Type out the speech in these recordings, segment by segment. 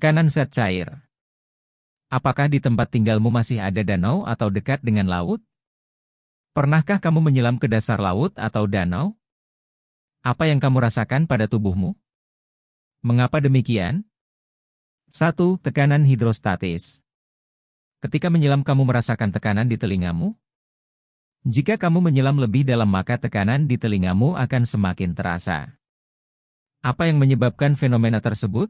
Tekanan zat cair. Apakah di tempat tinggalmu masih ada danau atau dekat dengan laut? Pernahkah kamu menyelam ke dasar laut atau danau? Apa yang kamu rasakan pada tubuhmu? Mengapa demikian? 1. Tekanan hidrostatis. Ketika menyelam kamu merasakan tekanan di telingamu? Jika kamu menyelam lebih dalam maka tekanan di telingamu akan semakin terasa. Apa yang menyebabkan fenomena tersebut?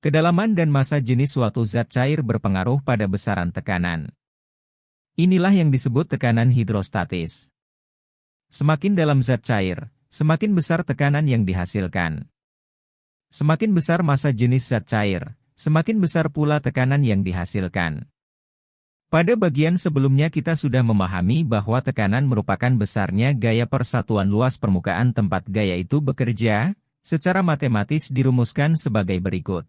Kedalaman dan massa jenis suatu zat cair berpengaruh pada besaran tekanan. Inilah yang disebut tekanan hidrostatis. Semakin dalam zat cair, semakin besar tekanan yang dihasilkan. Semakin besar massa jenis zat cair, semakin besar pula tekanan yang dihasilkan. Pada bagian sebelumnya kita sudah memahami bahwa tekanan merupakan besarnya gaya persatuan luas permukaan tempat gaya itu bekerja, secara matematis dirumuskan sebagai berikut.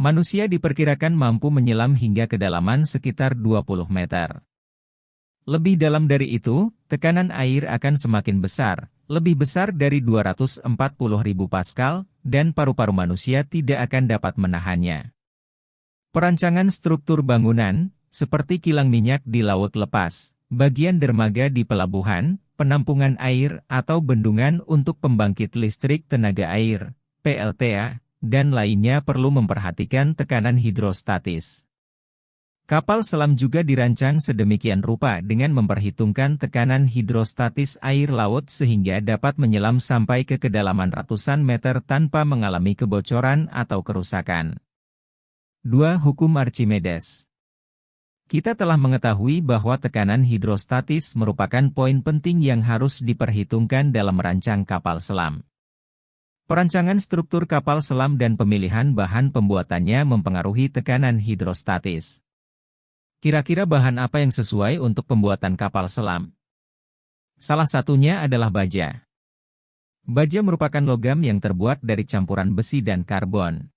Manusia diperkirakan mampu menyelam hingga kedalaman sekitar 20 meter. Lebih dalam dari itu, tekanan air akan semakin besar, lebih besar dari 240.000 Pascal, dan paru-paru manusia tidak akan dapat menahannya. Perancangan struktur bangunan, seperti kilang minyak di laut lepas, bagian dermaga di pelabuhan, penampungan air atau bendungan untuk pembangkit listrik tenaga air, PLTA, dan lainnya perlu memperhatikan tekanan hidrostatis. Kapal selam juga dirancang sedemikian rupa dengan memperhitungkan tekanan hidrostatis air laut sehingga dapat menyelam sampai ke kedalaman ratusan meter tanpa mengalami kebocoran atau kerusakan. 2. Hukum Archimedes. Kita telah mengetahui bahwa tekanan hidrostatis merupakan poin penting yang harus diperhitungkan dalam merancang kapal selam. Perancangan struktur kapal selam dan pemilihan bahan pembuatannya mempengaruhi tekanan hidrostatis. Kira-kira bahan apa yang sesuai untuk pembuatan kapal selam? Salah satunya adalah baja. Baja merupakan logam yang terbuat dari campuran besi dan karbon.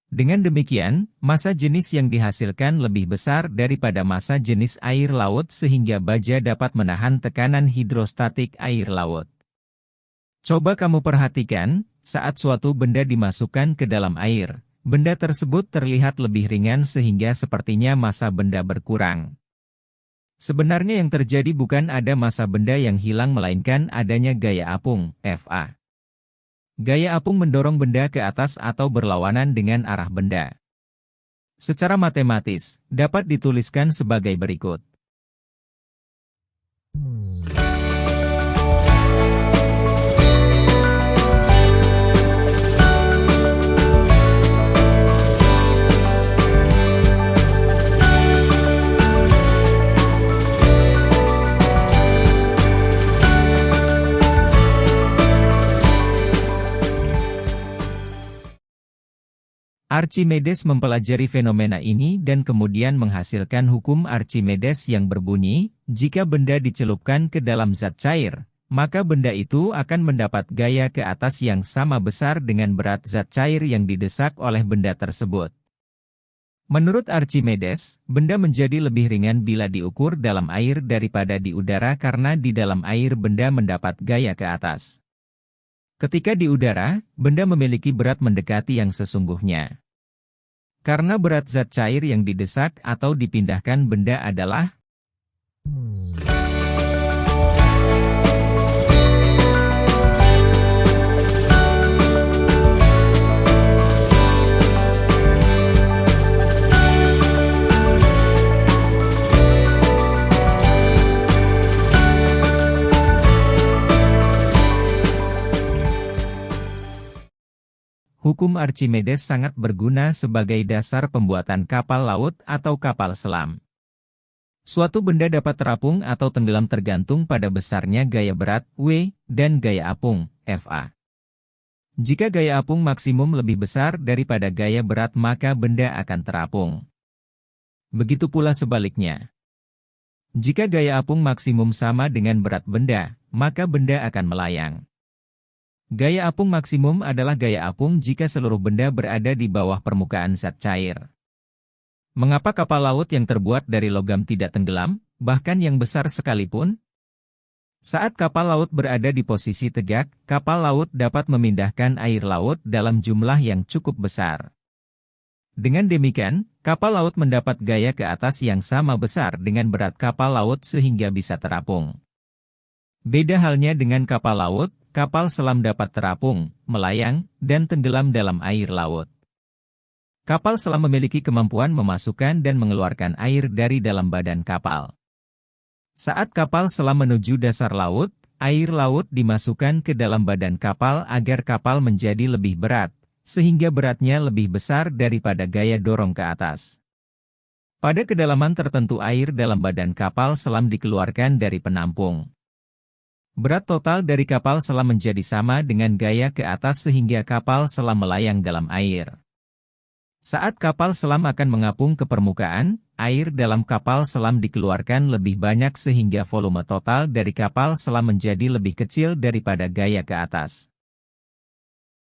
Dengan demikian, massa jenis yang dihasilkan lebih besar daripada massa jenis air laut sehingga baja dapat menahan tekanan hidrostatik air laut. Coba kamu perhatikan, saat suatu benda dimasukkan ke dalam air, benda tersebut terlihat lebih ringan sehingga sepertinya massa benda berkurang. Sebenarnya yang terjadi bukan ada massa benda yang hilang melainkan adanya gaya apung, Fa. Gaya apung mendorong benda ke atas atau berlawanan dengan arah benda. Secara matematis, dapat dituliskan sebagai berikut. Archimedes mempelajari fenomena ini dan kemudian menghasilkan hukum Archimedes yang berbunyi, jika benda dicelupkan ke dalam zat cair, maka benda itu akan mendapat gaya ke atas yang sama besar dengan berat zat cair yang didesak oleh benda tersebut. Menurut Archimedes, benda menjadi lebih ringan bila diukur dalam air daripada di udara karena di dalam air benda mendapat gaya ke atas. Ketika di udara, benda memiliki berat mendekati yang sesungguhnya. Karena berat zat cair yang didesak atau dipindahkan benda adalah hukum Archimedes sangat berguna sebagai dasar pembuatan kapal laut atau kapal selam. Suatu benda dapat terapung atau tenggelam tergantung pada besarnya gaya berat, W, dan gaya apung, Fa. Jika gaya apung maksimum lebih besar daripada gaya berat maka benda akan terapung. Begitu pula sebaliknya. Jika gaya apung maksimum sama dengan berat benda, maka benda akan melayang. Gaya apung maksimum adalah gaya apung jika seluruh benda berada di bawah permukaan zat cair. Mengapa kapal laut yang terbuat dari logam tidak tenggelam, bahkan yang besar sekalipun? Saat kapal laut berada di posisi tegak, kapal laut dapat memindahkan air laut dalam jumlah yang cukup besar. Dengan demikian, kapal laut mendapat gaya ke atas yang sama besar dengan berat kapal laut sehingga bisa terapung. Beda halnya dengan kapal laut, kapal selam dapat terapung, melayang, dan tenggelam dalam air laut. Kapal selam memiliki kemampuan memasukkan dan mengeluarkan air dari dalam badan kapal. Saat kapal selam menuju dasar laut, air laut dimasukkan ke dalam badan kapal agar kapal menjadi lebih berat, sehingga beratnya lebih besar daripada gaya dorong ke atas. Pada kedalaman tertentu air dalam badan kapal selam dikeluarkan dari penampung. Berat total dari kapal selam menjadi sama dengan gaya ke atas sehingga kapal selam melayang dalam air. Saat kapal selam akan mengapung ke permukaan, air dalam kapal selam dikeluarkan lebih banyak sehingga volume total dari kapal selam menjadi lebih kecil daripada gaya ke atas.